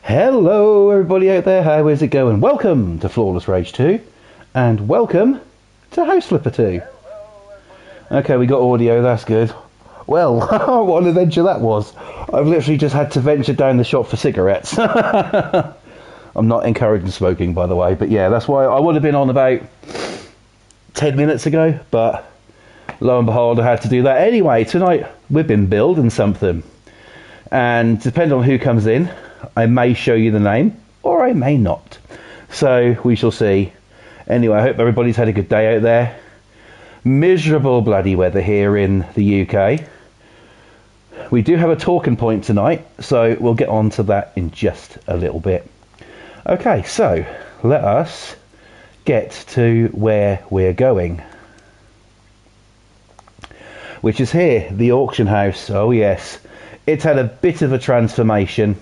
Hello everybody out there, how is it going? Welcome to Flawless Rage 2 and welcome to House Flipper 2. Okay, we got audio, that's good. Well, what an adventure that was. I've literally just had to venture down the shop for cigarettes. I'm not encouraging smoking, by the way, but yeah, that's why I would have been on about 10 minutes ago, but lo and behold, I had to do that. Anyway, tonight we've been building something, and depending on who comes in, I may show you the name, or I may not. So, we shall see. Anyway, I hope everybody's had a good day out there. Miserable bloody weather here in the UK. We do have a talking point tonight, so we'll get on to that in just a little bit. Okay, so, let us get to where we're going. Which is here, the auction house. Oh yes, it's had a bit of a transformation.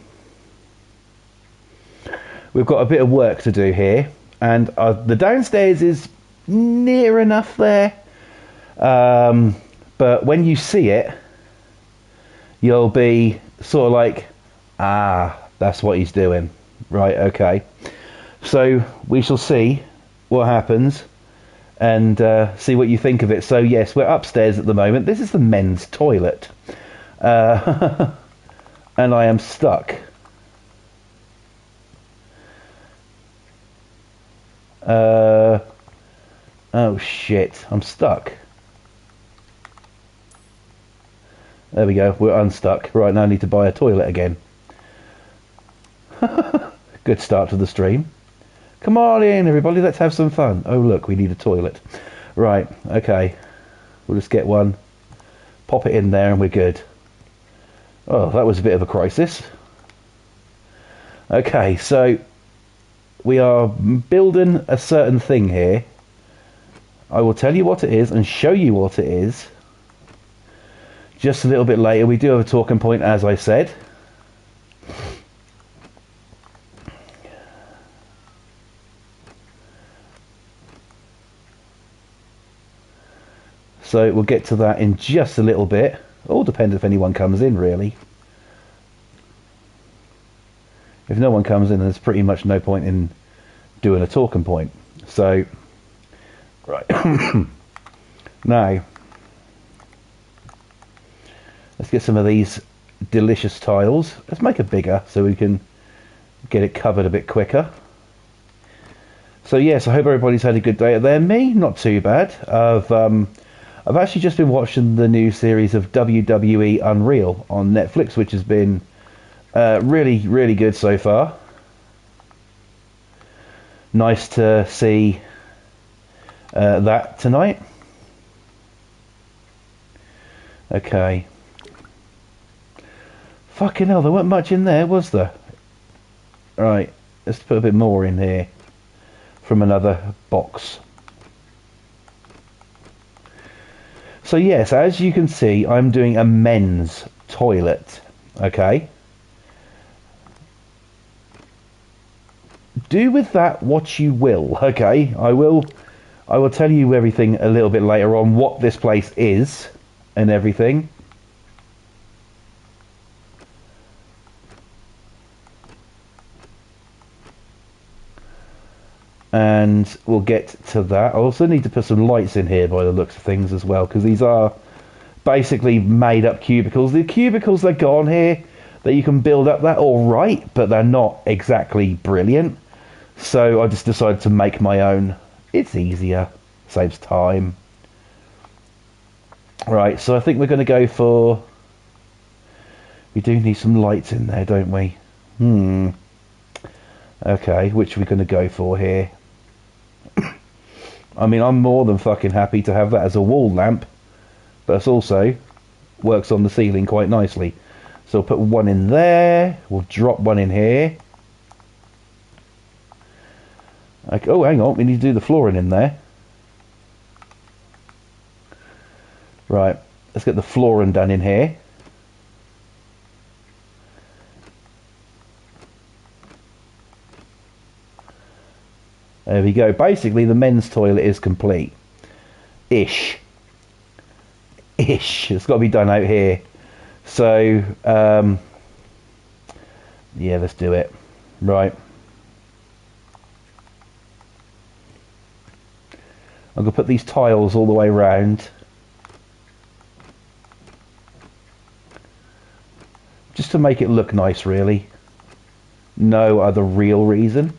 We've got a bit of work to do here, and the downstairs is near enough there, but when you see it, you'll be sort of like, ah, that's what he's doing. Right, okay. So we shall see what happens and see what you think of it. So yes, we're upstairs at the moment. This is the men's toilet, and I am stuck. Oh shit, I'm stuck. There we go, we're unstuck. Right, now I need to buy a toilet again. Good start to the stream. Come on in everybody, let's have some fun. Oh look, we need a toilet. Right, okay. We'll just get one. Pop it in there and we're good. Oh, that was a bit of a crisis. Okay, so we are building a certain thing here. I will tell you what it is and show you what it is just a little bit later. We do have a talking point, as I said. So we'll get to that in just a little bit. All depends if anyone comes in, really. If no one comes in, there's pretty much no point in doing a talking point. So, right. Now, let's get some of these delicious tiles. Let's make it bigger so we can get it covered a bit quicker. So yes, I hope everybody's had a good day out there. Me, not too bad. I've actually just been watching the new series of WWE Unreal on Netflix, which has been really, really good so far. Nice to see that tonight. Okay. Fucking hell, there weren't much in there, was there? Right, let's put a bit more in here from another box. So yes, as you can see, I'm doing a men's toilet. Okay. Do with that what you will. Okay, I will tell you everything a little bit later on, what this place is and everything. And we'll get to that. I also need to put some lights in here by the looks of things as well, because these are basically made up cubicles. The cubicles they've got on here that you can build up, they're alright, but they're not exactly brilliant. So I just decided to make my own. It's easier, saves time. Right, so I think we're going to go for... We do need some lights in there, don't we? Okay, which are we going to go for here? I mean, I'm more than fucking happy to have that as a wall lamp, but it also works on the ceiling quite nicely. So we'll put one in there, we'll drop one in here. Okay, oh, hang on, we need to do the flooring in there. Right, let's get the flooring done in here. There we go. Basically, the men's toilet is complete. Ish. It's got to be done out here. So, yeah, let's do it. Right. I'm going to put these tiles all the way around. Just to make it look nice, really. No other real reason.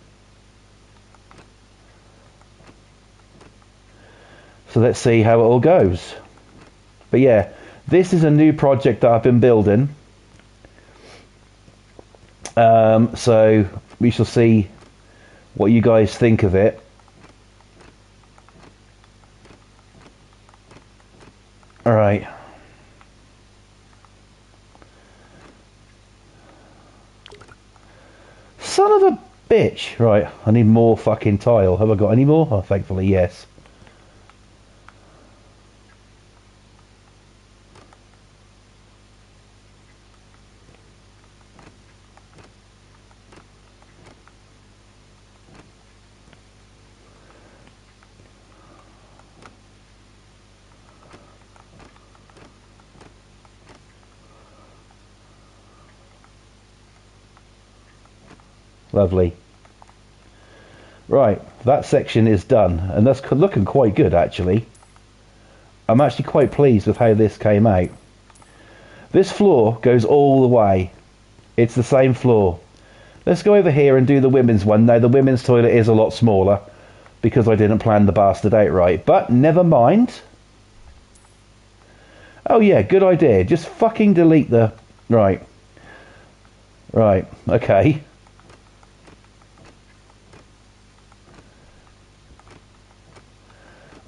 So let's see how it all goes. But yeah, this is a new project that I've been building. So we shall see what you guys think of it. Alright. Son of a bitch. Right, I need more fucking tile. Have I got any more? Oh, thankfully, yes. Lovely. Right, that section is done, and that's looking quite good, actually. I'm actually quite pleased with how this came out. This floor goes all the way. It's the same floor. Let's go over here and do the women's one. Now, the women's toilet is a lot smaller because I didn't plan the bastard out right, but never mind. Oh yeah, good idea. Just fucking delete the... Right. Right, okay.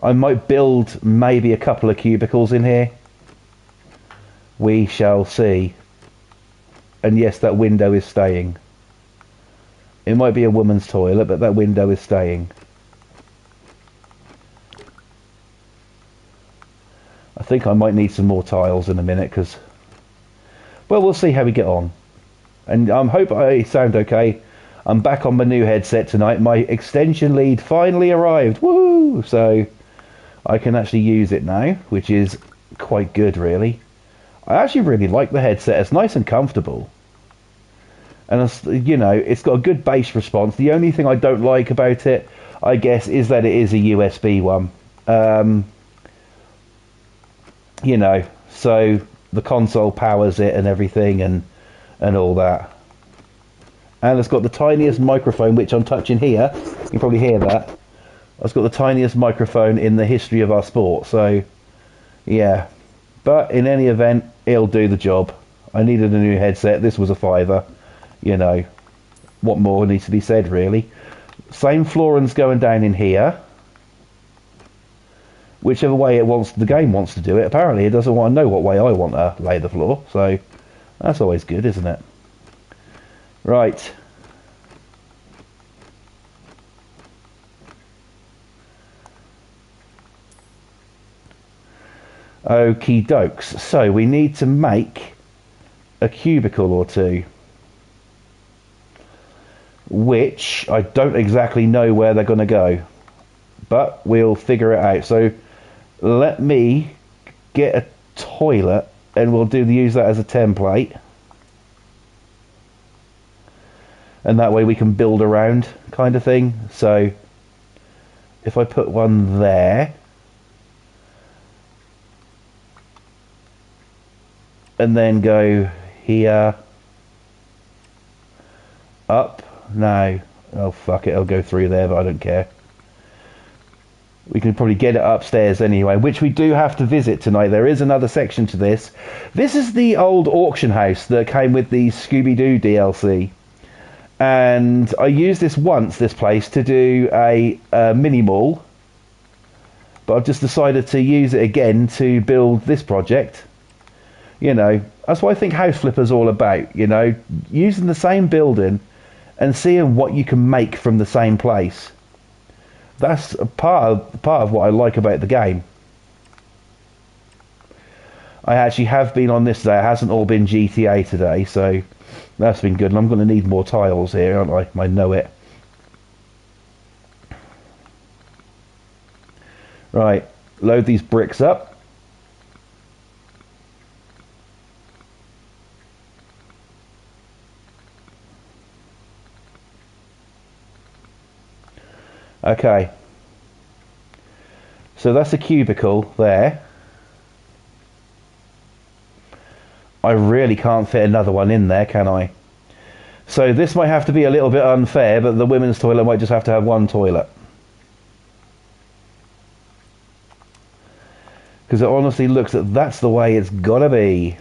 I might build maybe a couple of cubicles in here. We shall see. And yes, that window is staying. It might be a woman's toilet, but that window is staying. I think I might need some more tiles in a minute, because... Well, we'll see how we get on. And I hope I sound okay. I'm back on my new headset tonight. My extension lead finally arrived. Woo! So... I can actually use it now, which is quite good, really. I actually really like the headset. It's nice and comfortable. And, it's, you know, it's got a good bass response. The only thing I don't like about it, I guess, is that it is a USB one. You know, so the console powers it and everything and all that. And it's got the tiniest microphone, which I'm touching here. You can probably hear that. It's got the tiniest microphone in the history of our sport, so yeah. But in any event, it'll do the job. I needed a new headset. This was a $5. You know, what more needs to be said, really? Same flooring's going down in here. Whichever way the game wants to do it. Apparently, it doesn't want to know what way I want to lay the floor, so that's always good, isn't it? Right. Okie dokes. So we need to make a cubicle or two, which I don't exactly know where they're going to go, but we'll figure it out. So let me get a toilet and we'll use that as a template, and that way we can build around, kind of thing. So if I put one there, and then go here, up, no, oh fuck it, I'll go through there, but I don't care. We can probably get it upstairs anyway, which we do have to visit tonight. There is another section to this. This is the old auction house that came with the Scooby-Doo DLC. And I used this place, to do a mini mall. But I've just decided to use it again to build this project. You know, that's what I think House Flipper's all about, you know, using the same building and seeing what you can make from the same place. That's a part of what I like about the game. I actually have been on this today. It hasn't all been GTA today, so that's been good. And I'm going to need more tiles here, aren't I? I know it. Right, load these bricks up. Okay. So that's a cubicle there. I really can't fit another one in there, can I? So this might have to be a little bit unfair, but the women's toilet might just have to have one toilet. Because it honestly looks that that's the way it's gotta be.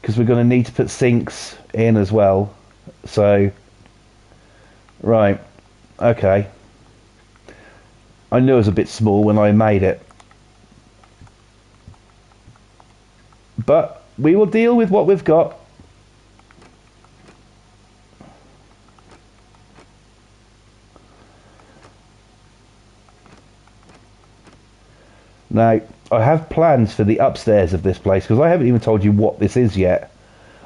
Because we're going to need to put sinks in as well. So, right, okay. I knew it was a bit small when I made it. But we will deal with what we've got. Now, I have plans for the upstairs of this place, because I haven't even told you what this is yet.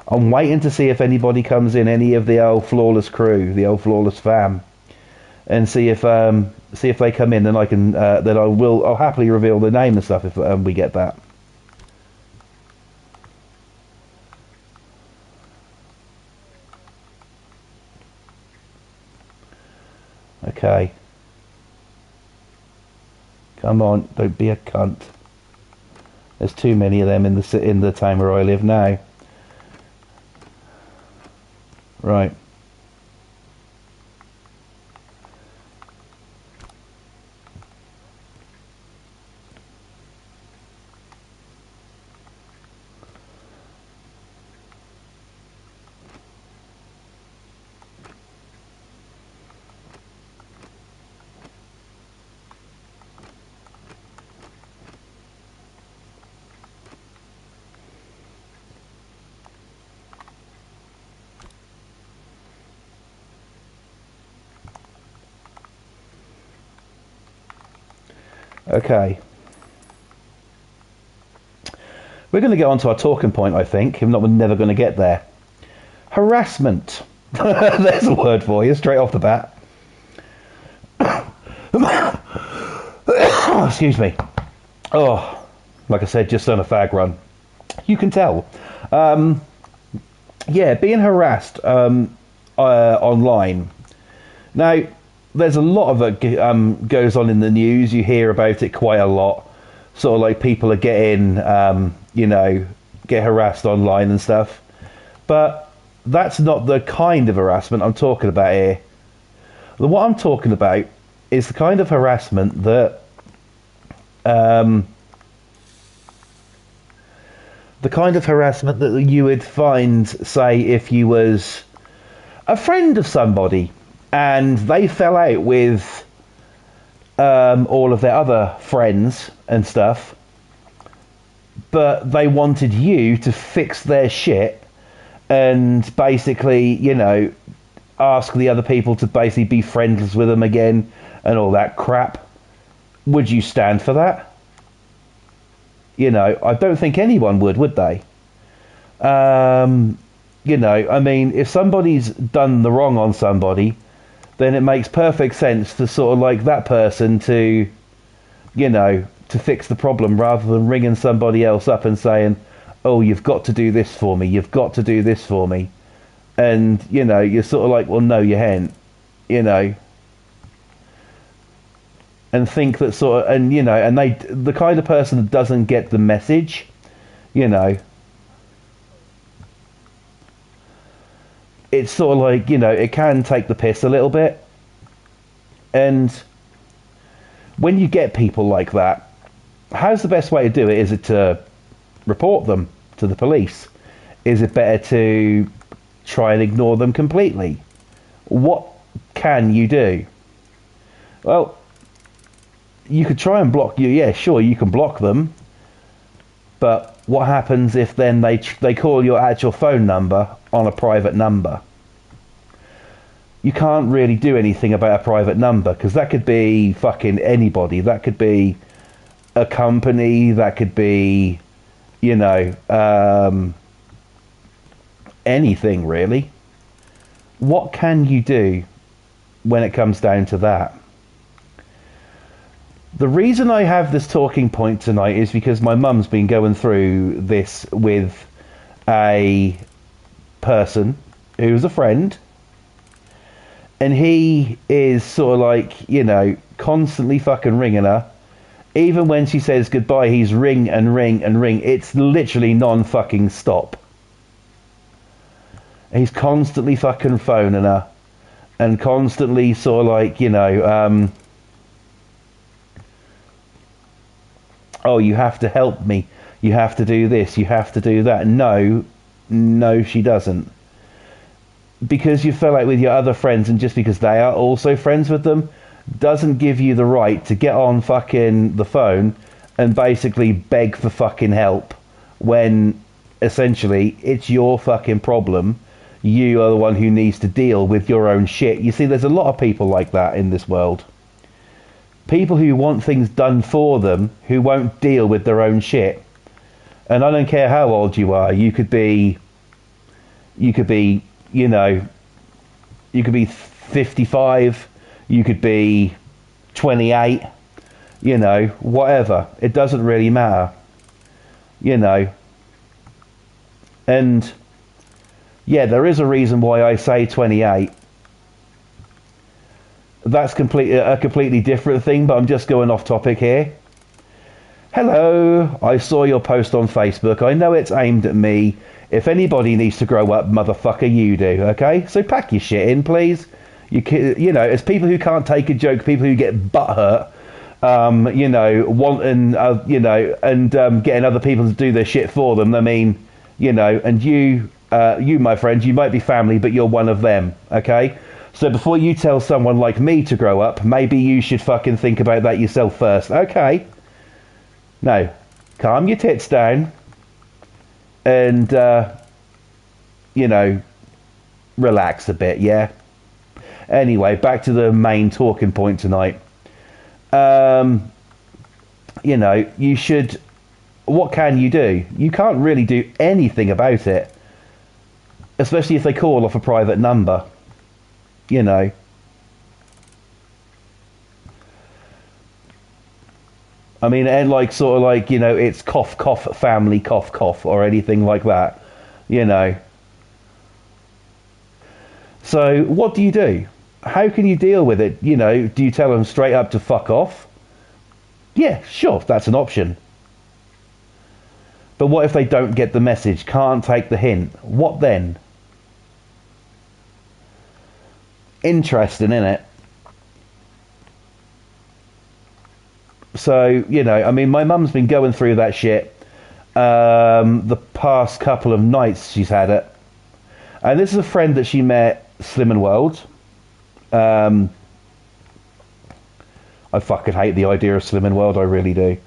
I'm waiting to see if anybody comes in, any of the old Flawless crew, the old Flawless fam, and see if they come in. Then I can, then I'll happily reveal the name and stuff if we get that. Okay. Come on, don't be a cunt. There's too many of them in the town where I live now. Right. Okay. We're going to get on to our talking point, I think. If not, we're never going to get there. Harassment. There's a word for you, straight off the bat. Excuse me. Oh, like I said, just on a fag run. You can tell. Yeah, being harassed online. Now, there's a lot of it goes on in the news. You hear about it quite a lot. Sort of like people are getting, get harassed online and stuff. But that's not the kind of harassment I'm talking about here. What I'm talking about is the kind of harassment that you would find, say, if you was a friend of somebody and they fell out with all of their other friends and stuff, but they wanted you to fix their shit and basically, ask the other people to basically be friends with them again and all that crap. Would you stand for that? I don't think anyone would they? I mean, if somebody's done the wrong on somebody, then it makes perfect sense to sort of like that person to, to fix the problem rather than ringing somebody else up and saying, oh, you've got to do this for me, you've got to do this for me. And, you're sort of like, well, no, you haven't, and think that sort of, and, and the kind of person that doesn't get the message, it's sort of like, it can take the piss a little bit. And when you get people like that, how's the best way to do it? Is it to report them to the police? Is it better to try and ignore them completely? What can you do? Well, you could try and block you. Yeah, sure, you can block them. But what happens if then they call your actual phone number on a private number? You can't really do anything about a private number, because that could be fucking anybody. That could be a company. That could be, anything really. What can you do when it comes down to that? The reason I have this talking point tonight is because my mum's been going through this with a person who's a friend, And he is sort of like, you know, constantly fucking ringing her. Even when she says goodbye, he's ring and ring and ring. It's literally non-fucking stop. He's constantly fucking phoning her. And constantly sort of like, you know, oh, you have to help me. You have to do this. You have to do that. No, she doesn't. Because you fell out with your other friends, and just because they are also friends with them, doesn't give you the right to get on fucking the phone and basically beg for fucking help when essentially it's your fucking problem. You are the one who needs to deal with your own shit. You see, there's a lot of people like that in this world. People who want things done for them, who won't deal with their own shit. And I don't care how old you are. You could be, you know, you could be 55, you could be 28, you know, whatever. It doesn't really matter, you know. And yeah, there is a reason why I say 28. That's a completely different thing, but I'm just going off topic here. Hello, I saw your post on Facebook. I know it's aimed at me. If anybody needs to grow up, motherfucker, you do, okay? So pack your shit in, please. You know, it's people who can't take a joke, people who get butthurt, you know, wanting, you know, and getting other people to do their shit for them. I mean, you know, and you, my friend, you might be family, but you're one of them, okay? So before you tell someone like me to grow up, maybe you should fucking think about that yourself first, okay? No, calm your tits down and, you know, relax a bit, yeah? Anyway, back to the main talking point tonight. You know, you should... What can you do? You can't really do anything about it. Especially if they call off a private number. You know. I mean, and like, sort of like, you know, it's cough, cough, family, cough, cough, or anything like that. You know. So, what do you do? How can you deal with it? You know, do you tell them straight up to fuck off? Yeah, sure, that's an option. But what if they don't get the message, can't take the hint? What then? Interesting, innit? So, you know, I mean, my mum's been going through that shit the past couple of nights she's had it. And this is a friend that she met, Slimming World. I fucking hate the idea of Slimming World, I really do.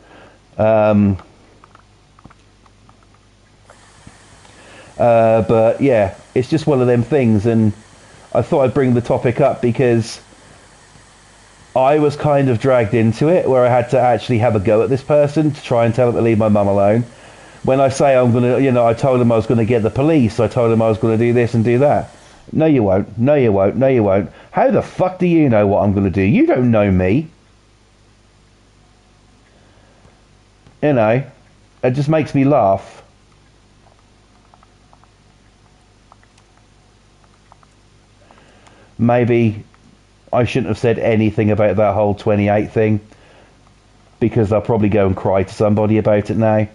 But yeah, it's just one of them things, and I thought I'd bring the topic up because I was kind of dragged into it, where I had to actually have a go at this person to try and tell him to leave my mum alone. When I say I'm gonna, you know, I told him I was gonna get the police, I told him I was gonna do this and do that. No you won't, no you won't, no you won't. How the fuck do you know what I'm gonna do? You don't know me. You know, it just makes me laugh. Maybe I shouldn't have said anything about that whole 28 thing, because I'll probably go and cry to somebody about it now,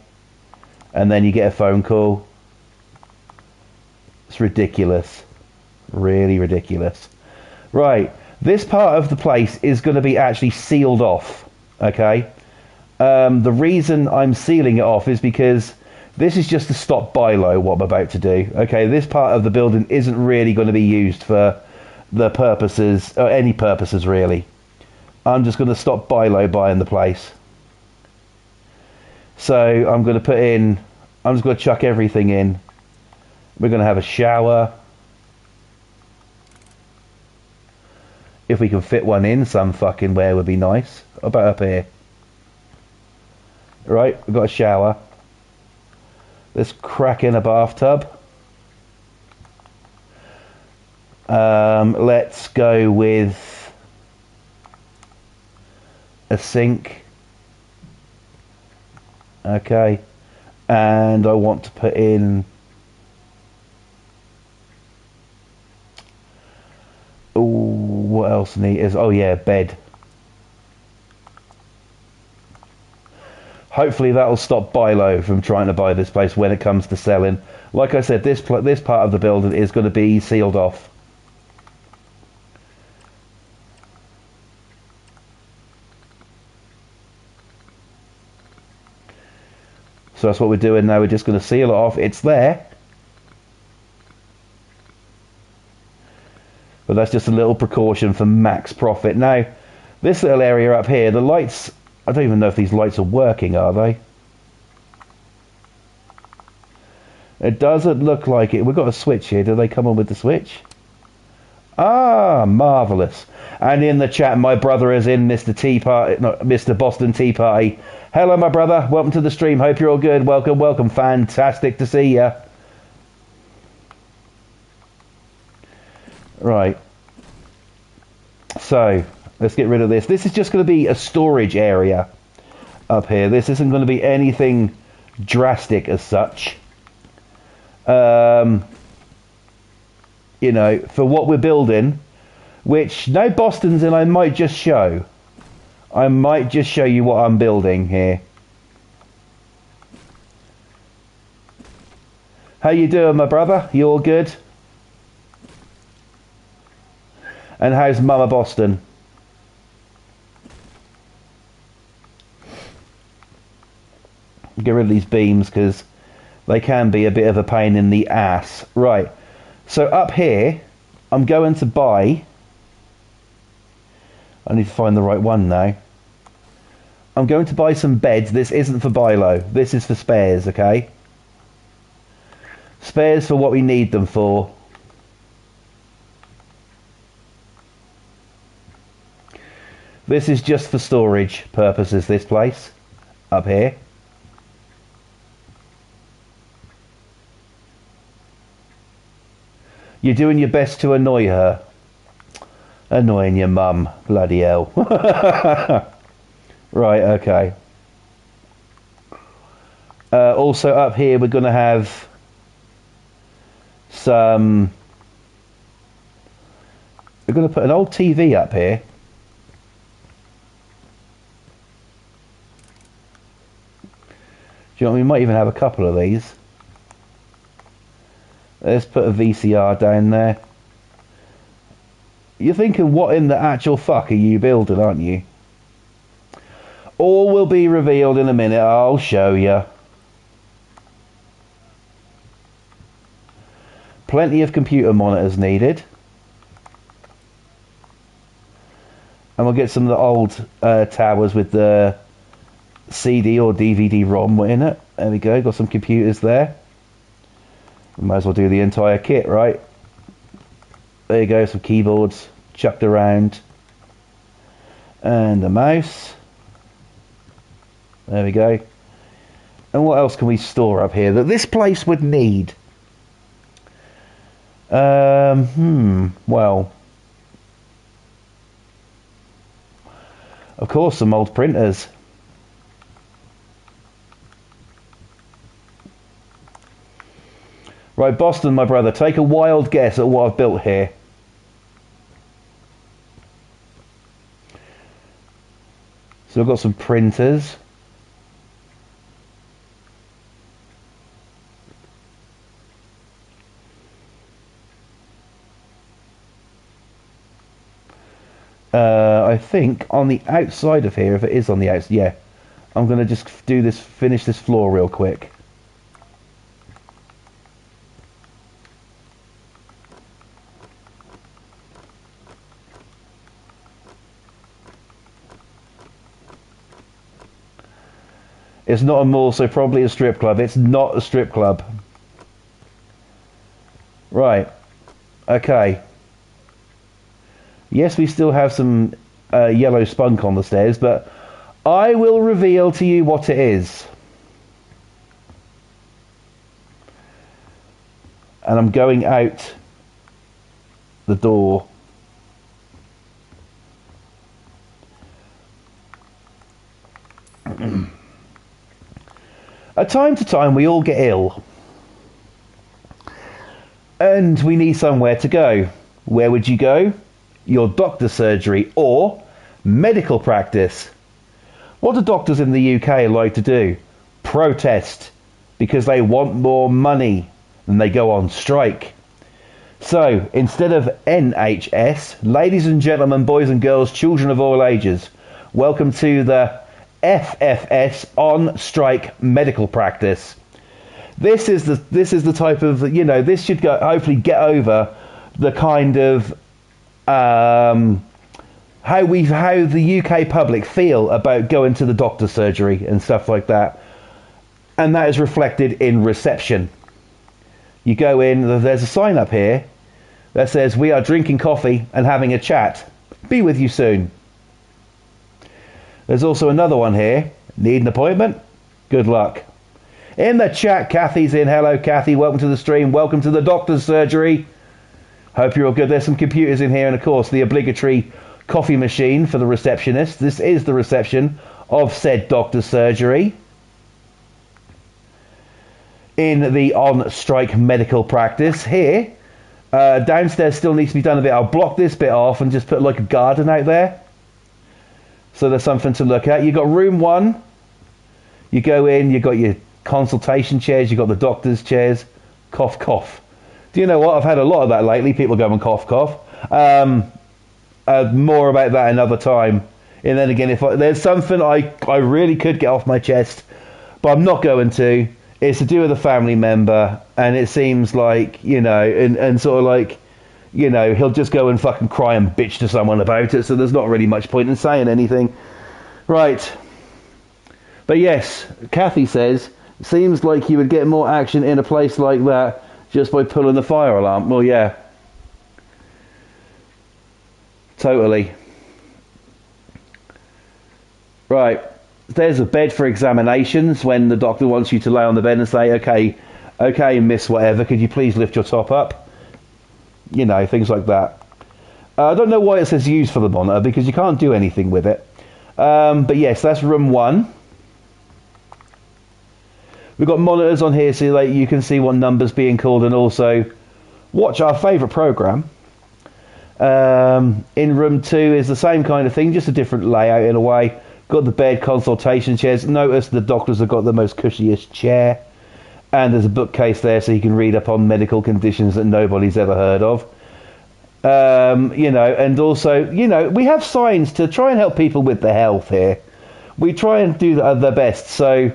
and then you get a phone call. It's ridiculous. Really ridiculous. Right, this part of the place is going to be actually sealed off, okay? The reason I'm sealing it off is because this is just to stop Bilo, what I'm about to do. Okay, this part of the building isn't really going to be used for the purposes, or any purposes really. I'm just going to stop Bilo buying the place. So I'm going to put in, I'm just going to chuck everything in. We're going to have a shower. If we can fit one in some fucking where would be nice. How about up here? Right, we've got a shower. Let's crack in a bathtub. Let's go with a sink. Okay. And I want to put in... Ooh. else is, oh yeah, bed. Hopefully that'll stop Bilo from trying to buy this place when it comes to selling. Like I said, this part of the building is going to be sealed off. So that's what we're doing now. We're just going to seal it off. It's there. But that's just a little precaution for max profit. Now, this little area up here, the lights, I don't even know if these lights are working, are they? It doesn't look like it. We've got a switch here. Do they come on with the switch? Ah, marvellous. And in the chat, my brother is in, Mr. Tea Party, not Mr. Boston Tea Party. Hello, my brother. Welcome to the stream. Hope you're all good. Welcome, welcome. Fantastic to see you. Right. So, let's get rid of this. This is just going to be a storage area up here. This isn't going to be anything drastic as such. You know, for what we're building, which no Boston's in, I might just show. I might just show you what I'm building here. How you doing, my brother? You all good? And how's Mama Boston? Get rid of these beams because they can be a bit of a pain in the ass. Right. So up here, I'm going to buy... I need to find the right one now. I'm going to buy some beds. This isn't for Bilo. This is for spares, okay? Spares for what we need them for. This is just for storage purposes, this place. Up here. You're doing your best to annoy her. Annoying your mum. Bloody hell. Right, okay. Also up here we're going to have some... We're going to put an old TV up here. Do you know what, we might even have a couple of these. Let's put a VCR down there. You're thinking, what in the actual fuck are you building, aren't you? All will be revealed in a minute. I'll show you. Plenty of computer monitors needed. And we'll get some of the old towers with the CD or DVD-ROM in it. There we go. Got some computers there. We might as well do the entire kit, right? There you go, some keyboards chucked around. And a mouse. There we go. And what else can we store up here that this place would need? Well. Of course, some old printers. Right, Boston, my brother, take a wild guess at what I've built here. So I've got some printers. I think on the outside of here, if it is on the outside, yeah. I'm going to just do this, finish this floor real quick. It's not a mall, so probably a strip club. It's not a strip club. Right. Okay. Yes, we still have some yellow spunk on the stairs, but I will reveal to you what it is. And I'm going out the door. Time to time we all get ill and we need somewhere to go. Where would you go? your doctor's surgery or medical practice. What do doctors in the UK like to do? Protest, because they want more money, and they go on strike. So, instead of NHS, ladies and gentlemen, boys and girls, children of all ages, welcome to the FFS, on strike medical practice. This is the type of, this should hopefully get over the kind of how the UK public feel about going to the doctor's surgery and stuff like that. And that is reflected in reception. You go in, there's a sign up here that says, "We are drinking coffee and having a chat. Be with you soon." There's also another one here. Need an appointment? Good luck. In the chat, Kathy's in. Hello, Kathy. Welcome to the stream. Welcome to the doctor's surgery. Hope you're all good. There's some computers in here, and of course, the obligatory coffee machine for the receptionist. This is the reception of said doctor's surgery in the on-strike medical practice. Here, downstairs still needs to be done a bit. I'll block this bit off and just put like a garden out there, so there's something to look at. You've got room 1. You go in, you've got your consultation chairs, you've got the doctor's chairs. Cough, cough. Do you know what? I've had a lot of that lately. People going cough, cough. More about that another time. And then again, if there's something I really could get off my chest, but I'm not going to. It's to do with a family member, and it seems like, and sort of like, he'll just go and fucking cry and bitch to someone about it, so there's not really much point in saying anything. Right. But yes, Kathy says, seems like you would get more action in a place like that just by pulling the fire alarm. Well, yeah. Totally. Right. There's a bed for examinations when the doctor wants you to lay on the bed and say, okay, miss whatever, could you please lift your top up? Things like that. I don't know why it says used for the monitor, because you can't do anything with it. But yes, that's room 1. We've got monitors on here so that you can see what number's being called and also watch our favourite programme. In room 2 is the same kind of thing, just a different layout in a way. Got the bed, consultation chairs. Notice the doctors have got the most cushiest chair. And there's a bookcase there so you can read up on medical conditions that nobody's ever heard of. And also, we have signs to try and help people with their health here. We try and do the best. So,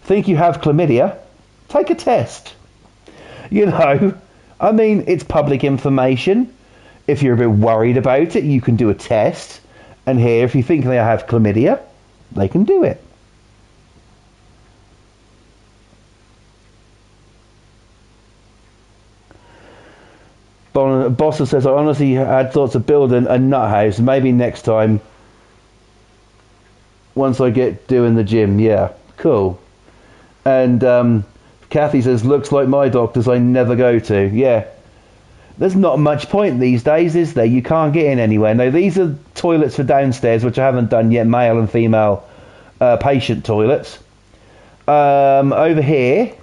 think you have chlamydia? Take a test. It's public information. If you're a bit worried about it, you can do a test. And here, if you think they have chlamydia, they can do it. Bossa says, I honestly had thoughts of building a nut house. Maybe next time, once I get doing the gym. Yeah, cool. And Kathy says, looks like my doctors I never go to. Yeah. There's not much point these days, is there? You can't get in anywhere. Now, these are toilets for downstairs, which I haven't done yet, male and female patient toilets. Over here,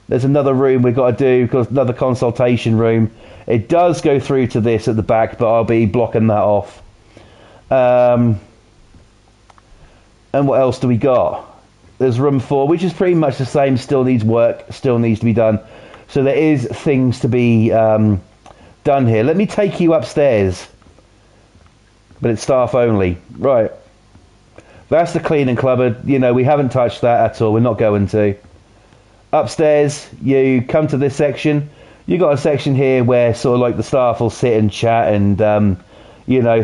there's another room we've got to do, another consultation room. It does go through to this at the back, but I'll be blocking that off. And what else do we got? There's room 4, which is pretty much the same, still needs work, still needs to be done. So there is things to be done here. Let me take you upstairs, but it's staff only. Right, that's the cleaning cupboard. We haven't touched that at all. We're not going to. Upstairs, you come to this section. You got a section here where sort of like the staff will sit and chat and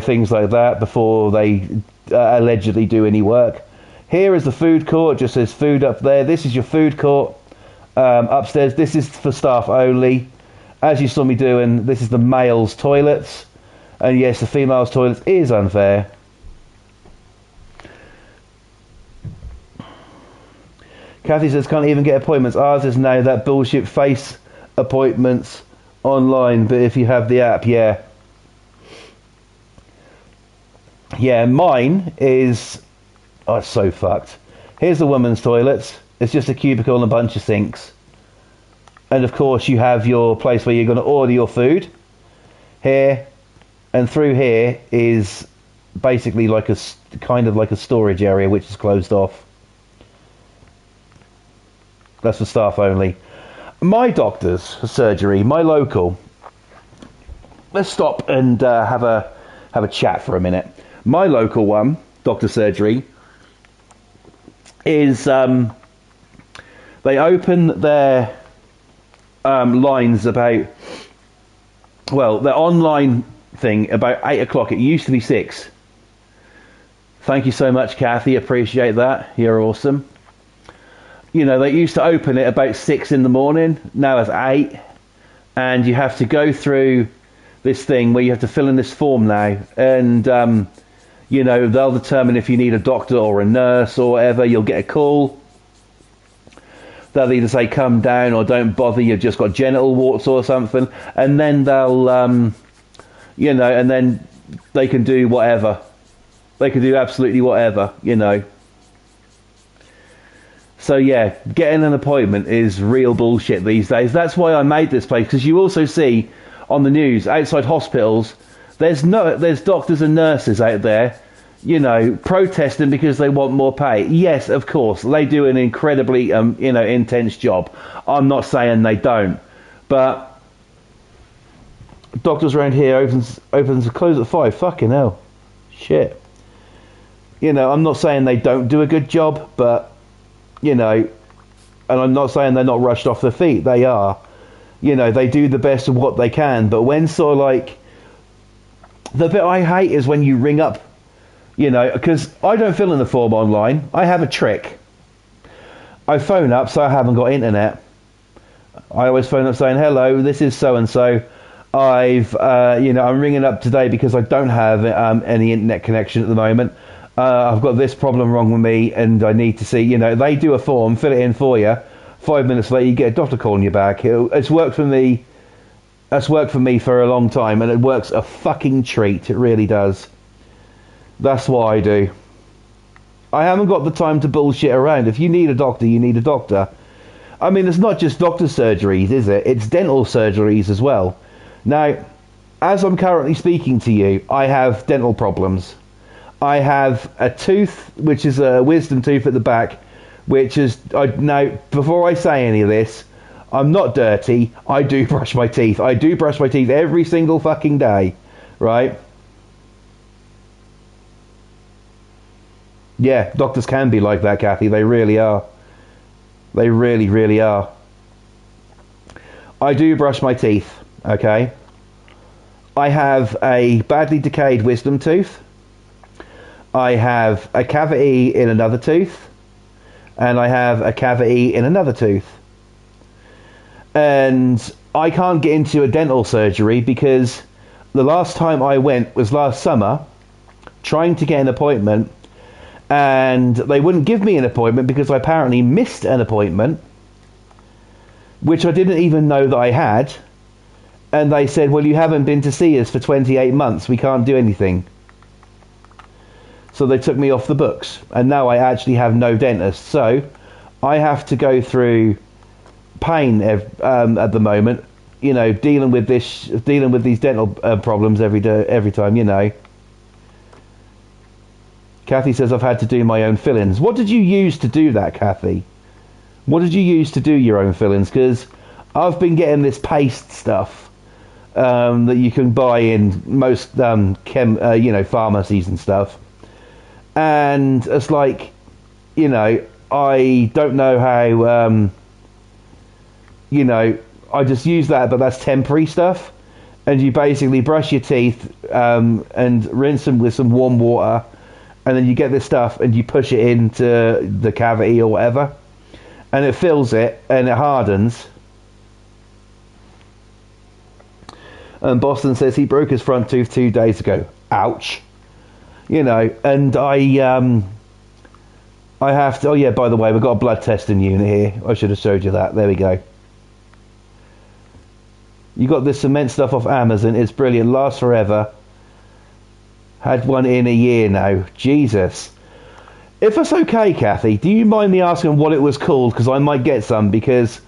things like that before they allegedly do any work. Here is the food court. Just says food up there. This is your food court. Upstairs, this is for staff only. As you saw me doing, this is the male's toilets. And yes, the female's toilets is unfair. Kathy says, can't even get appointments. Ours is now that bullshit face appointments online. But if you have the app, yeah. Yeah, mine is... Oh, it's so fucked. Here's the women's toilets. It's just a cubicle and a bunch of sinks. And of course you have your place where you're going to order your food. Here, and through here is basically like a kind of like a storage area which is closed off. That's for staff only. My doctor's surgery, my local. Let's stop and have a chat for a minute. My local one, doctor surgery, is they open their lines about, well, their online thing about 8 o'clock. It used to be 6. Thank you so much, Kathy. Appreciate that. You're awesome. You know, they used to open it about 6 in the morning. Now it's 8. And you have to go through this thing where you have to fill in this form now. And, you know, they'll determine if you need a doctor or a nurse or whatever. You'll get a call. They'll either say, come down, or don't bother, you've just got genital warts or something. And then they'll, you know, and then they can do whatever. They can do absolutely whatever, you know. So yeah, getting an appointment is real bullshit these days. That's why I made this place, because you also see on the news outside hospitals, there's doctors and nurses out there, you know, protesting because they want more pay. Yes, of course, they do an incredibly, you know, intense job. I'm not saying they don't, but doctors around here opens and close at 5. Fucking hell, shit. You know, I'm not saying they don't do a good job, but you know, and I'm not saying they're not rushed off their feet. They are. You know, they do the best of what they can. But when sort of like, the bit I hate is when you ring up, you know, because I don't fill in the form online. I have a trick. I phone up, so I haven't got internet. I always phone up saying, hello, this is so-and-so. You know, I'm ringing up today because I don't have any internet connection at the moment. I've got this problem wrong with me, and I need to see, you know, they do a form, fill it in for you. 5 minutes later, you get a doctor calling you back. It's worked for me. That's worked for me for a long time, and it works a fucking treat. It really does. That's what I do. I haven't got the time to bullshit around. If you need a doctor, you need a doctor. I mean, it's not just doctor surgeries, is it? It's dental surgeries as well. Now, as I'm currently speaking to you, I have dental problems. I have a tooth, which is a wisdom tooth at the back, which is, now, before I say any of this, I'm not dirty. I do brush my teeth. I do brush my teeth every single fucking day, right? Yeah, doctors can be like that, Kathy. They really are. They really, really are. I do brush my teeth, okay? I have a badly decayed wisdom tooth. I have a cavity in another tooth, and I have a cavity in another tooth. And I can't get into a dental surgery because the last time I went was last summer, trying to get an appointment, and they wouldn't give me an appointment because I apparently missed an appointment, which I didn't even know that I had. And they said, well, you haven't been to see us for 28 months. We can't do anything. So they took me off the books, and now I actually have no dentist. So I have to go through pain at the moment, you know, dealing with these dental problems every time, you know. Kathy says I've had to do my own fill-ins. What did you use to do that, Kathy? What did you use to do your own fill-ins? Because I've been getting this paste stuff that you can buy in most you know, pharmacies and stuff. And it's like, you know, I don't know how, you know, I just use that, but that's temporary stuff. And you basically brush your teeth and rinse them with some warm water, and then you get this stuff and you push it into the cavity or whatever, and it fills it and it hardens. And Boston says he broke his front tooth 2 days ago. Ouch. You know, and I have to, oh yeah, by the way, we've got a blood testing unit here. I should have showed you that. There we go. You got this cement stuff off Amazon. It's brilliant. Lasts forever. Had one in a year now. Jesus. If it's okay, Kathy, do you mind me asking what it was called? Because I might get some, because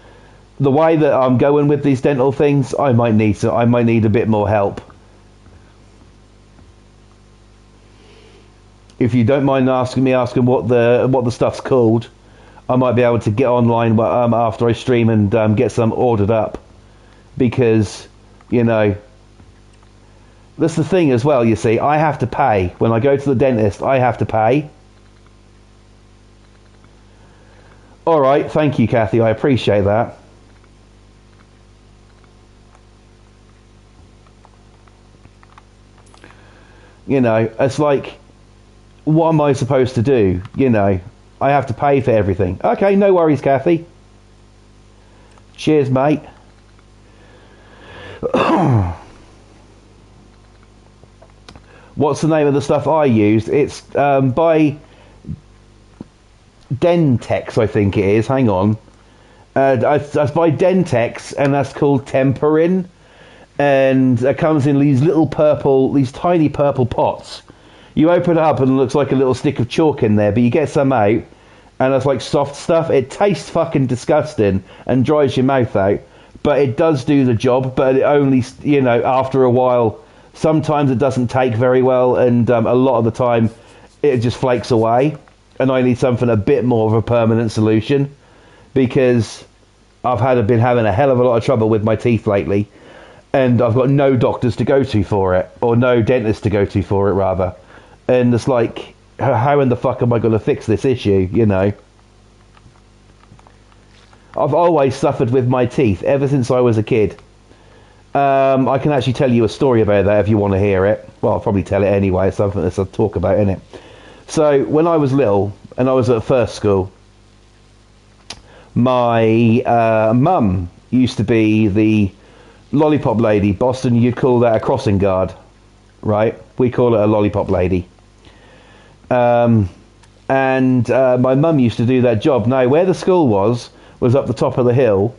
the way that I'm going with these dental things, I might need a bit more help. if you don't mind asking what the stuff's called, I might be able to get online after I stream and get some ordered up, because that's the thing as well. You see, I have to pay when I go to the dentist. I have to pay. All right, thank you, Kathy. I appreciate that. It's like, what am I supposed to do? I have to pay for everything. Okay, no worries, Kathy. Cheers, mate. What's the name of the stuff I used? It's by Dentex, I think it is. Hang on. That's by Dentex, and that's called Temperin. And it comes in these tiny purple pots. You open it up and it looks like a little stick of chalk in there, but you get some out, and it's like soft stuff. It tastes fucking disgusting and dries your mouth out, but it does do the job. But it only, after a while, sometimes it doesn't take very well, and a lot of the time it just flakes away. And I need something a bit more of a permanent solution, because I've been having a hell of a lot of trouble with my teeth lately, and I've got no doctors to go to for it, or no dentist to go to for it, rather. And it's like, how in the fuck am I going to fix this issue, I've always suffered with my teeth, ever since I was a kid. I can actually tell you a story about that if you want to hear it. Well, I'll probably tell it anyway, it's something that's a talk about, innit? So, when I was little, and I was at first school, my mum used to be the lollipop lady. Boston, you'd call that a crossing guard, right? We call it a lollipop lady. And my mum used to do that job. Now, where the school was up the top of the hill,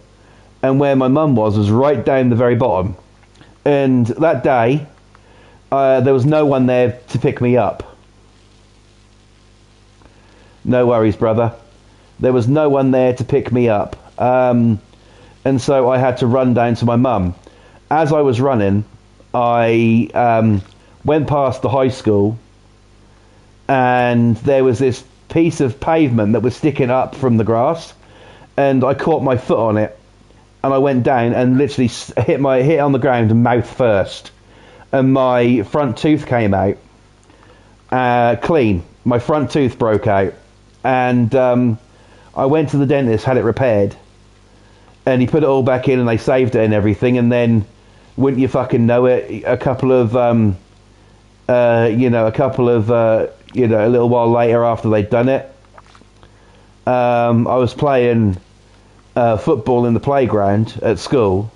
and where my mum was right down the very bottom. And that day, there was no one there to pick me up. No worries, brother. There was no one there to pick me up. And so I had to run down to my mum. As I was running, I went past the high school, and there was this piece of pavement that was sticking up from the grass, and I caught my foot on it, and I went down and literally hit on the ground mouth first, and my front tooth came out clean. My front tooth broke out, and I went to the dentist, had it repaired, and he put it all back in, and they saved it and everything. And then, wouldn't you fucking know it, a little while later after they'd done it, I was playing football in the playground at school,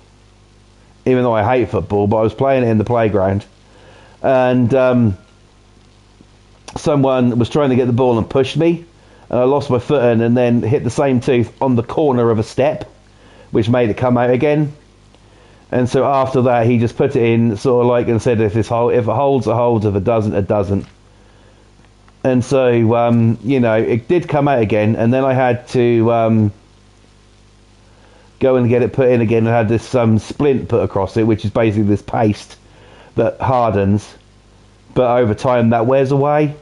even though I hate football, but I was playing it in the playground, and someone was trying to get the ball and pushed me, and I lost my footing and then hit the same tooth on the corner of a step, which made it come out again. And so after that, he just put it in, sort of like, and said, if it holds, it holds. If it doesn't, it doesn't. And so, it did come out again, and then I had to go and get it put in again, and had this splint put across it, which is basically this paste that hardens, but over time that wears away.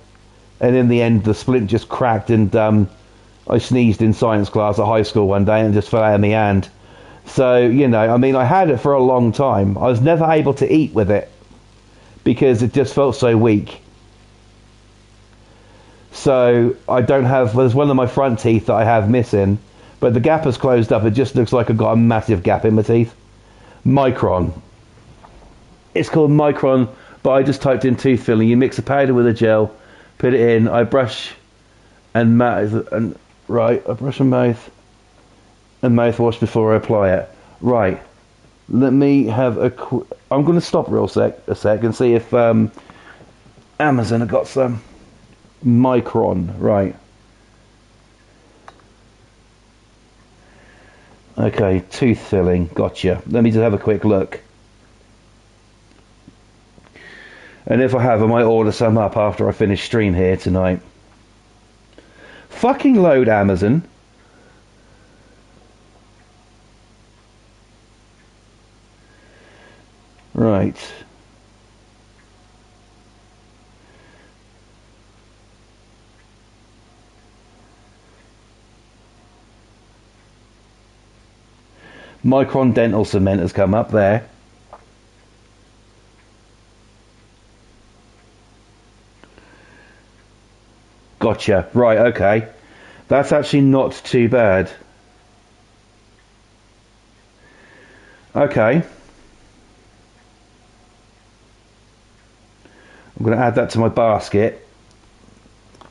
And in the end, the splint just cracked, and I sneezed in science class at high school one day and just fell out of my hand. So, I had it for a long time. I was never able to eat with it because it just felt so weak. So there's one of my front teeth that I have missing, but the gap has closed up. It just looks like I've got a massive gap in my teeth. Micron. It's called Micron, but I just typed in tooth filling. You mix a powder with a gel, put it in, I brush and mouth, I brush and mouthwash before I apply it. Right, let me have I'm going to stop a sec and see if Amazon have got some Micron. Right. Okay, tooth filling, gotcha. Let me just have a quick look. And if I have, I might order some up after I finish stream here tonight. Fucking load, Amazon. Right. Micron Dental Cement has come up there. Gotcha. Right, okay. That's actually not too bad. Okay. I'm going to add that to my basket.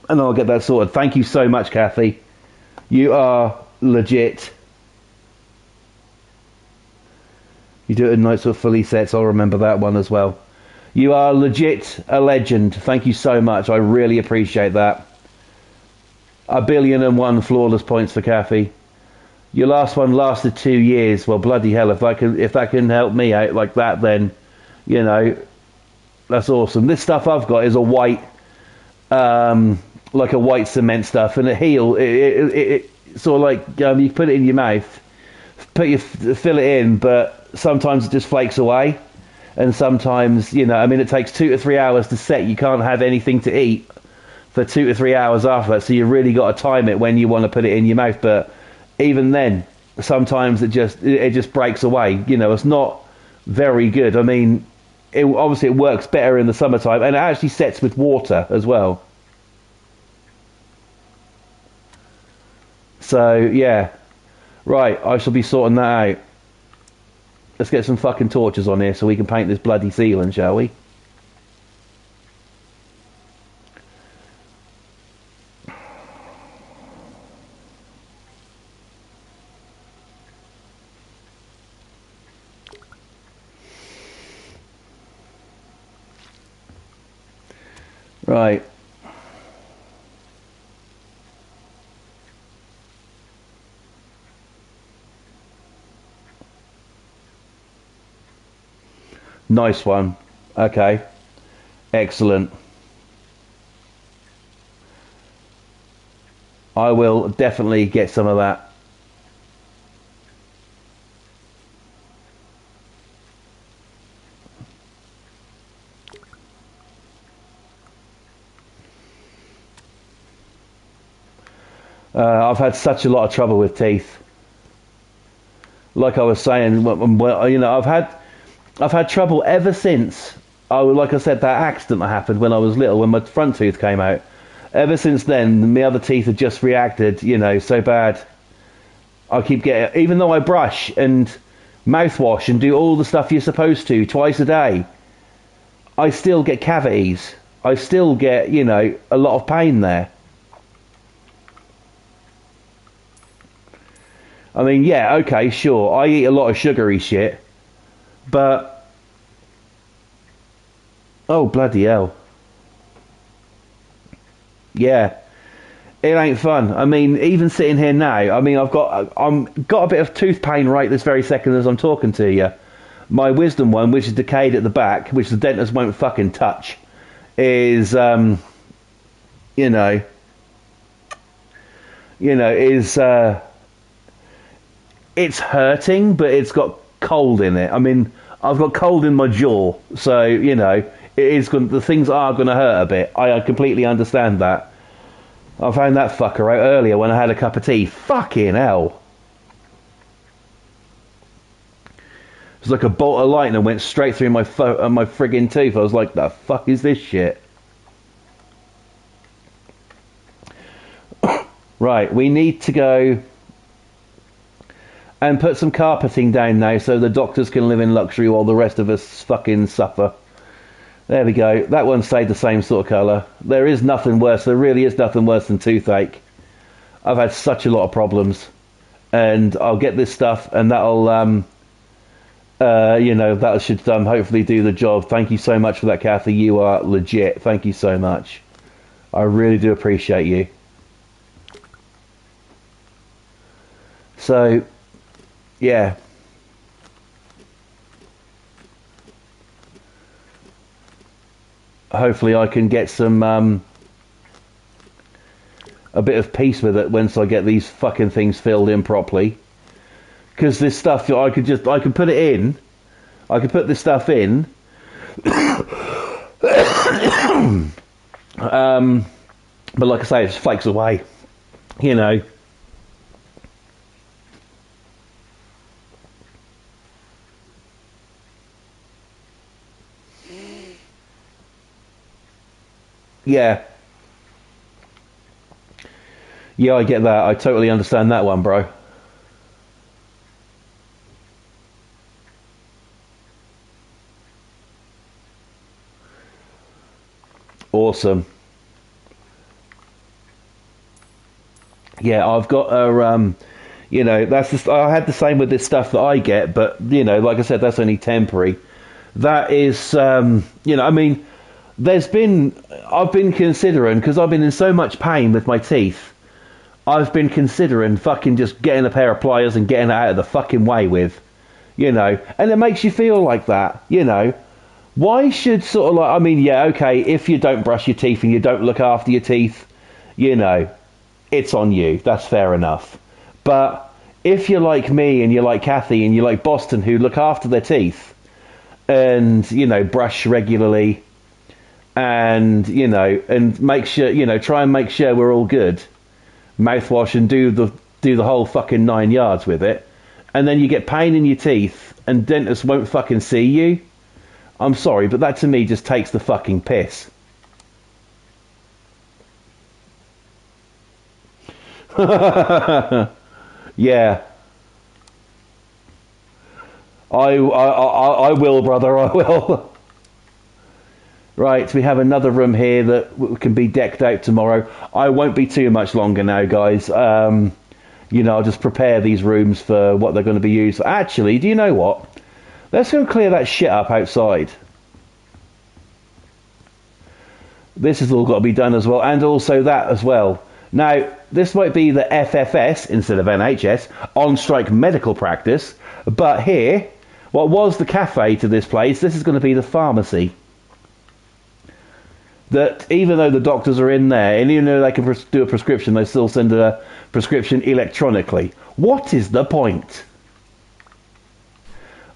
And I'll get that sorted. Thank you so much, Kathy. You are legit. You do it in nights with fully sets. I'll remember that one as well. You are legit a legend. Thank you so much. I really appreciate that. 1,000,001 flawless points for Kathy. Your last one lasted 2 years. Well, bloody hell! If that can help me out like that, then you know that's awesome. This stuff I've got is a white, like a white cement stuff, and it sort of like you put it in your mouth, fill it in, but sometimes it just flakes away, and sometimes it takes 2 to 3 hours to set. You can't have anything to eat for 2 to 3 hours after that, so you really got to time it when you want to put it in your mouth. But even then, sometimes it just breaks away. It's not very good. I mean, obviously it works better in the summertime, and it actually sets with water as well. So yeah, right. I shall be sorting that out. Let's get some fucking torches on here so we can paint this bloody ceiling, shall we? Right. Nice one. Okay. Excellent. I will definitely get some of that. I've had such a lot of trouble with teeth. Like I was saying, I've had trouble ever since. Like I said, that accident that happened when I was little, when my front tooth came out. Ever since then, my other teeth have just reacted, so bad. I keep getting, even though I brush and mouthwash and do all the stuff you're supposed to twice a day, I still get cavities. I still get, a lot of pain there. I mean, yeah, okay, sure. I eat a lot of sugary shit, but oh bloody hell, yeah, it ain't fun. I mean, even sitting here now, I mean, I've got a bit of tooth pain right this very second as I'm talking to you. My wisdom one, which is decayed at the back, which the dentist won't fucking touch, is it's hurting, but it's got cold in it. I mean, I've got cold in my jaw, so the things are going to hurt a bit. I completely understand that. I found that fucker out earlier when I had a cup of tea. Fucking hell! It was like a bolt of lightning went straight through my friggin' tooth. I was like, the fuck is this shit? Right, we need to go and put some carpeting down now so the doctors can live in luxury while the rest of us fucking suffer. There we go. That one stayed the same sort of colour. There is nothing worse. There really is nothing worse than toothache. I've had such a lot of problems. And I'll get this stuff and that'll, that should hopefully do the job. Thank you so much for that, Kathy. You are legit. Thank you so much. I really do appreciate you. So, yeah. Hopefully I can get some a bit of peace with it once I get these fucking things filled in properly. Because this stuff, I could put it in. I could put this stuff in. But like I say, it just flakes away. Yeah. Yeah, I get that. I totally understand that one, bro. Awesome. Yeah, I've got a, that's just, I had the same with this stuff that I get, but, like I said, that's only temporary. That is, I mean, I've been considering, because I've been in so much pain with my teeth, I've been considering fucking just getting a pair of pliers and getting it out of the fucking way with, and it makes you feel like that. Why should sort of like, I mean, yeah, okay, if you don't brush your teeth and you don't look after your teeth, it's on you. That's fair enough. But if you're like me and you're like Kathy and you're like Boston who look after their teeth and, brush regularly and, and make sure, try and make sure we're all good, mouthwash and do the whole fucking 9 yards with it, and then you get pain in your teeth and dentists won't fucking see you. I'm sorry, but that to me just takes the fucking piss. Yeah. I will, brother, I will. Right, we have another room here that can be decked out tomorrow. I won't be too much longer now, guys. I'll just prepare these rooms for what they're going to be used for. Actually, do you know what? Let's go and clear that shit up outside. This has all got to be done as well, and also that as well. Now, this might be the FFS instead of NHS, on-strike medical practice, but here, what was the cafe to this place, this is going to be the pharmacy. That even though the doctors are in there, and even though they can do a prescription, they still send a prescription electronically. What is the point?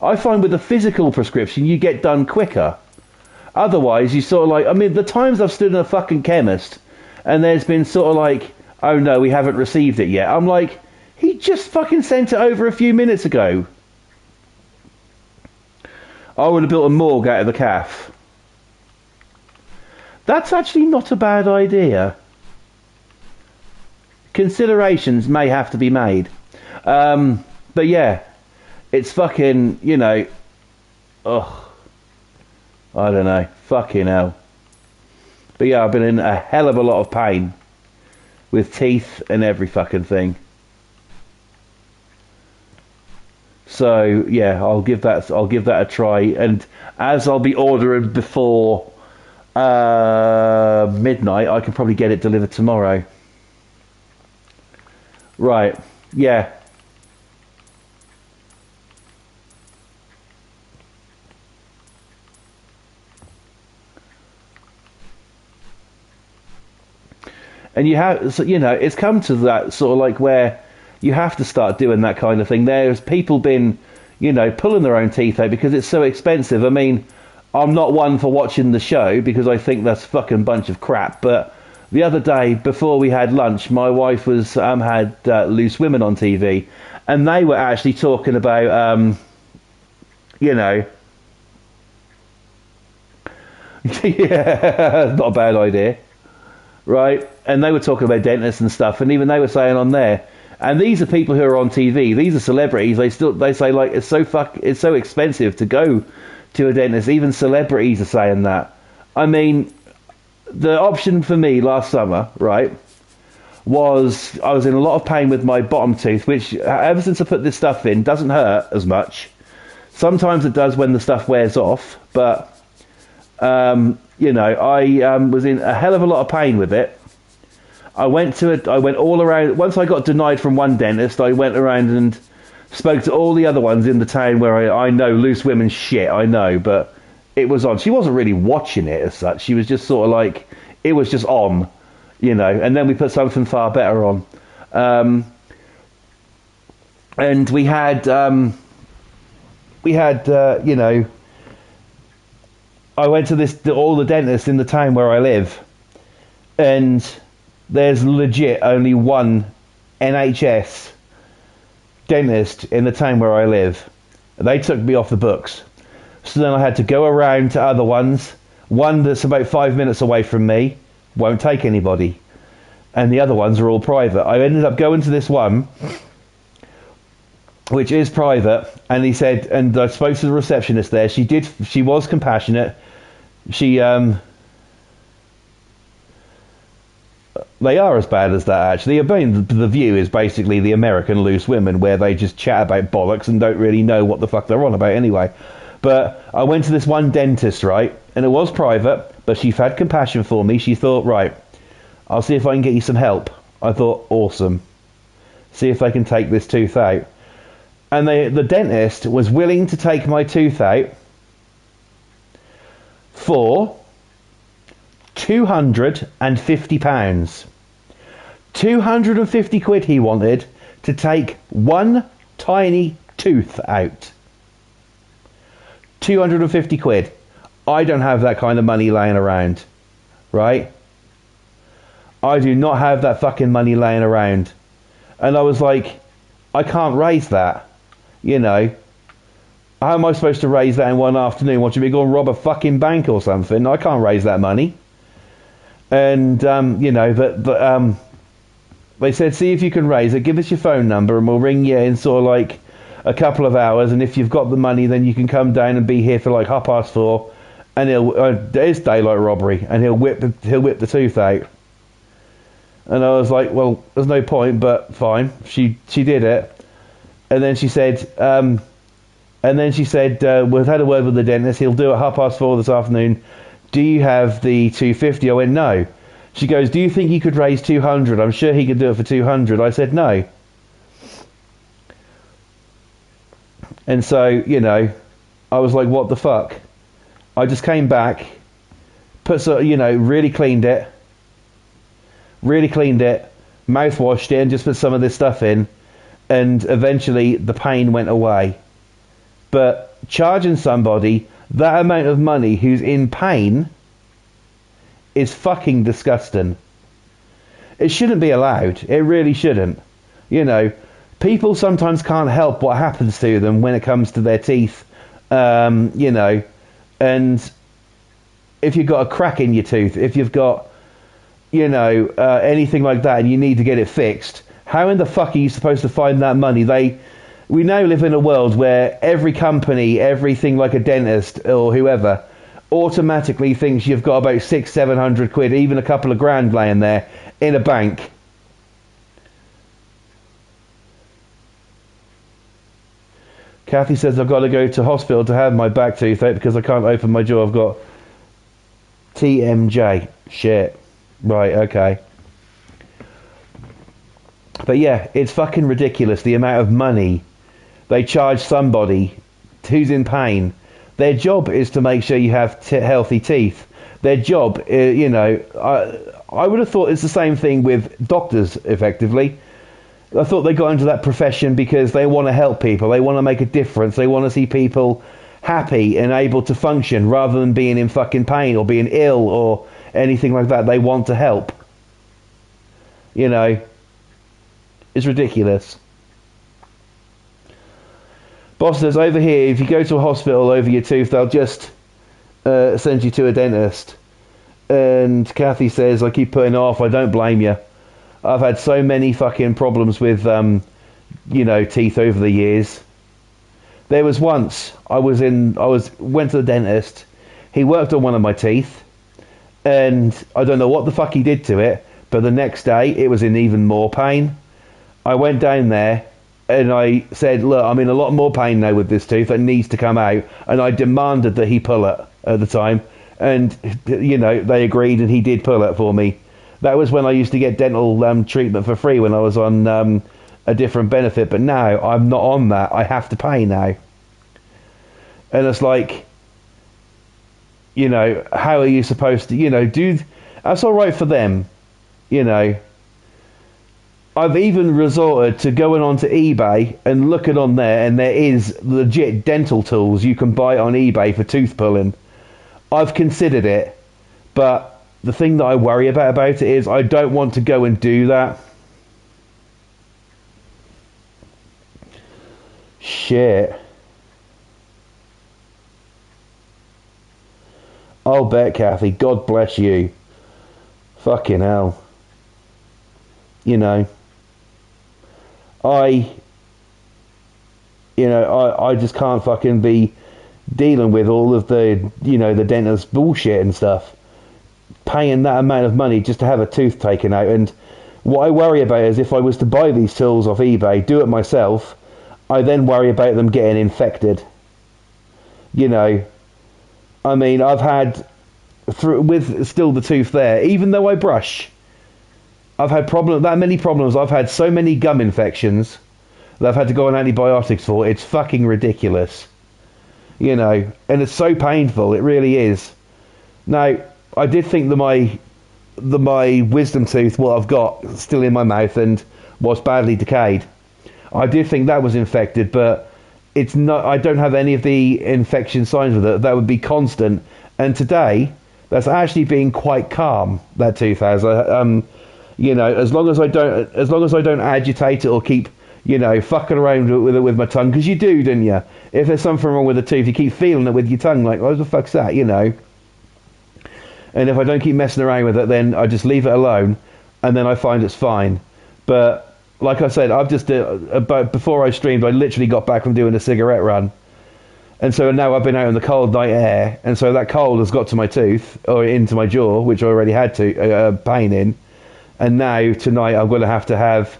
I find with a physical prescription, you get done quicker. Otherwise, you sort of like, I mean, the times I've stood in a fucking chemist, and there's been sort of like, oh no, we haven't received it yet. I'm like, he just fucking sent it over a few minutes ago. I would have built a morgue out of the calf. That's actually not a bad idea. Considerations may have to be made. But yeah, it's fucking, ugh. I don't know. Fucking hell. But yeah, I've been in a hell of a lot of pain with teeth and every fucking thing. So yeah, I'll give that a try, and as I'll be ordering before midnight, I can probably get it delivered tomorrow. Right. Yeah. And you have, so, it's come to that sort of like where you have to start doing that kind of thing. There's people been, pulling their own teeth out because it's so expensive. I mean, I'm not one for watching the show because I think that's a fucking bunch of crap. But the other day, before we had lunch, my wife was had Loose Women on TV, and they were actually talking about, yeah, not a bad idea. Right, and they were talking about dentists and stuff, and even they were saying on there, and these are people who are on TV, these are celebrities, they say like it's so expensive to go to a dentist. Even celebrities are saying that. I mean, the option for me last summer, right, was I was in a lot of pain with my bottom tooth, which ever since I put this stuff in doesn't hurt as much. Sometimes it does when the stuff wears off, but I was in a hell of a lot of pain with it. I went all around. Once I got denied from one dentist, I went around and spoke to all the other ones in the town where I know Loose Women's shit, I know, but it was on. She wasn't really watching it as such. She was just sort of like, it was just on, and then we put something far better on. And we had, I went to all the dentists in the town where I live, and there's legit only one NHS dentist in the town where I live. They took me off the books. So then I had to go around to other ones. One that's about 5 minutes away from me, won't take anybody, and the other ones are all private. I ended up going to this one, which is private, and he said, and I spoke to the receptionist there. She was compassionate. They are as bad as that, actually. I mean, the View is basically the American Loose Women, where they just chat about bollocks and don't really know what the fuck they're on about anyway. But I went to this one dentist, right, and it was private, but she had compassion for me. She thought, right, I'll see if I can get you some help. I thought, awesome. See if they can take this tooth out. And the dentist was willing to take my tooth out for £250. 250 quid he wanted to take one tiny tooth out. 250 quid. I don't have that kind of money laying around, right? I do not have that fucking money laying around. And I was like, I can't raise that, you know. How am I supposed to raise that in one afternoon? Watching me go and rob a fucking bank or something? I can't raise that money. And, you know, but they said, see if you can raise it. Give us your phone number and we'll ring you in sort of like a couple of hours. And if you've got the money, then you can come down and be here for like 4:30. And it's daylight robbery. And he'll whip the tooth out. And I was like, well, there's no point, but fine. She did it. And then she said, we've had a word with the dentist. He'll do it 4:30 this afternoon. Do you have the 250? I went, no. She goes, do you think you could raise 200? I'm sure he could do it for 200. I said, no. And so, you know, I was like, what the fuck? I just came back, really cleaned it, mouthwashed it, and just put some of this stuff in, and eventually the pain went away. But charging somebody that amount of money who's in pain is fucking disgusting. It shouldn't be allowed. It really shouldn't. You know, people sometimes can't help what happens to them when it comes to their teeth. You know, and if you've got a crack in your tooth, if you've got, you know, anything like that and you need to get it fixed, how in the fuck are you supposed to find that money? We now live in a world where every company, everything like a dentist or whoever, automatically thinks you've got about 600-700 quid, even a couple of grand laying there in a bank. Kathy says I've got to go to hospital to have my back tooth out because I can't open my jaw. I've got TMJ. Shit. Right, okay. But yeah, it's fucking ridiculous the amount of money they charge somebody who's in pain. Their job is to make sure you have healthy teeth. Their job, you know, I would have thought it's the same thing with doctors, effectively. I thought they got into that profession because they want to help people. They want to make a difference. They want to see people happy and able to function rather than being in fucking pain or being ill or anything like that. They want to help. You know, it's ridiculous. Boss says, over here, if you go to a hospital over your tooth, they'll just send you to a dentist. And Kathy says, I keep putting it off. I don't blame you. I've had so many fucking problems with, you know, teeth over the years. There was once, went to the dentist. He worked on one of my teeth. And I don't know what the fuck he did to it, but the next day, it was in even more pain. I went down there. And I said, look, I'm in a lot more pain now with this tooth. It needs to come out. And I demanded that he pull it at the time. And, you know, they agreed and he did pull it for me. That was when I used to get dental treatment for free when I was on a different benefit. But now I'm not on that. I have to pay now. And it's like, you know, how are you supposed to, you know, that's all right for them, you know. I've even resorted to going onto eBay and looking on there, and there is legit dental tools you can buy on eBay for tooth pulling. I've considered it, but the thing that I worry about it is I don't want to go and do that. Shit. I'll bet, Kathy. God bless you. Fucking hell. You know, I just can't fucking be dealing with all of the, the dentist bullshit and stuff. Paying that amount of money just to have a tooth taken out. And what I worry about is if I was to buy these tools off eBay, do it myself, I then worry about them getting infected. I mean, I've had, with still the tooth there, even though I brush, I've had many problems. I've had so many gum infections that I've had to go on antibiotics for. It's fucking ridiculous. And it's so painful. It really is. Now, I did think that my wisdom tooth, what I've got still in my mouth and was badly decayed, I did think that was infected, but it's not. I don't have any of the infection signs with it. That would be constant. And today, that's actually been quite calm. That tooth has. As long as I don't agitate it or keep, fucking around with it with my tongue, because you do, don't you? If there's something wrong with the tooth, you keep feeling it with your tongue, like, what the fuck's that, And if I don't keep messing around with it, then I just leave it alone, and then I find it's fine. But like I said, I've just before I streamed, I literally got back from doing a cigarette run, and so now I've been out in the cold night air, and so that cold has got to my tooth or into my jaw, which I already had pain in, and now tonight I'm going to have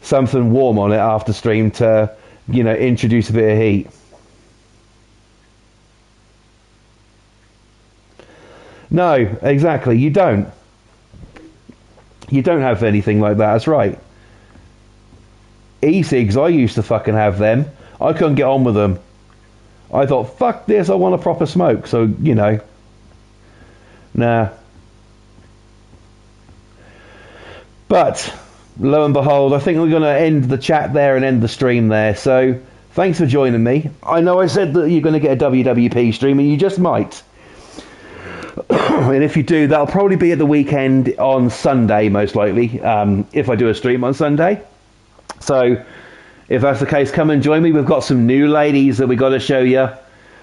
something warm on it after stream to, introduce a bit of heat. No, exactly. You don't have anything like that. That's right. E-cigs, I used to fucking have them. I couldn't get on with them. I thought, fuck this, I want a proper smoke. So, nah. But, lo and behold, I think we're going to end the chat there and end the stream there. So, thanks for joining me. I know I said that you're going to get a WWP stream, and you just might. And if you do, that'll probably be at the weekend on Sunday, most likely, if I do a stream on Sunday. So, if that's the case, come and join me. We've got some new ladies that we got to show you.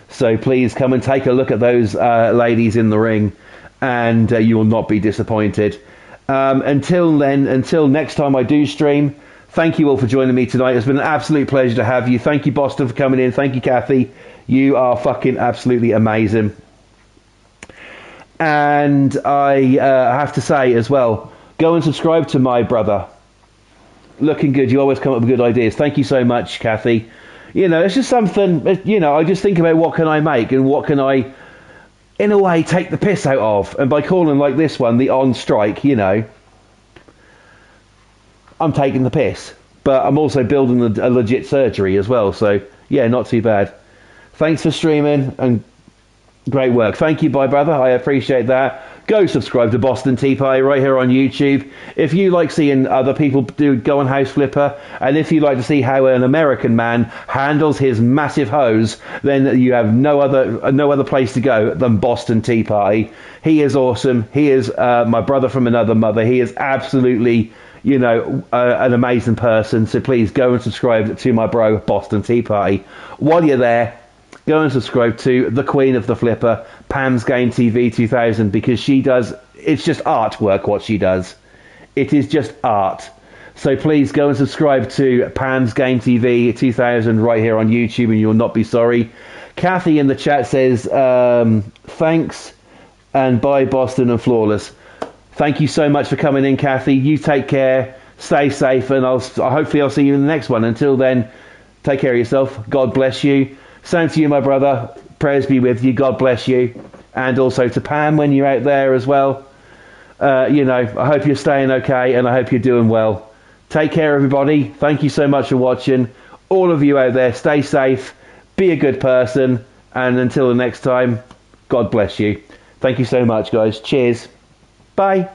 So please come and take a look at those ladies in the ring, and you will not be disappointed. Until next time I do stream, thank you all for joining me tonight. It's been an absolute pleasure to have you. Thank you, Boston, for coming in. Thank you, Kathy. You are fucking absolutely amazing. And I have to say as well, go and subscribe to my brother. Looking good. You always come up with good ideas. Thank you so much, Kathy. It's just something, I just think about what can I make and what can I, in a way, take the piss out of. And by calling like this one, the On Strike, I'm taking the piss. But I'm also building a legit surgery as well. So, yeah, not too bad. Thanks for streaming and great work. Thank you, bye brother. I appreciate that. Go subscribe to Boston Tea Party right here on YouTube. If you like seeing other people go on House Flipper, and if you like to see how an American man handles his massive hose, then you have no other place to go than Boston Tea Party. He is awesome. He is my brother from another mother. He is absolutely, an amazing person. So please go and subscribe to my bro, Boston Tea Party. While you're there, go and subscribe to the Queen of the Flipper, Pam's Game TV 2000, because it's just artwork what she does. It is just art. So please go and subscribe to Pam's Game TV 2000 right here on YouTube, and you'll not be sorry. Kathy in the chat says, thanks and bye Boston and Flawless. Thank you so much for coming in, Kathy. You take care, stay safe, and hopefully I'll see you in the next one. Until then, take care of yourself. God bless you. Same to you, my brother. Prayers be with you. God bless you. And also to Pam when you're out there as well. I hope you're staying okay, and I hope you're doing well. Take care, everybody. Thank you so much for watching. All of you out there, stay safe. Be a good person. And until the next time, God bless you. Thank you so much, guys. Cheers. Bye.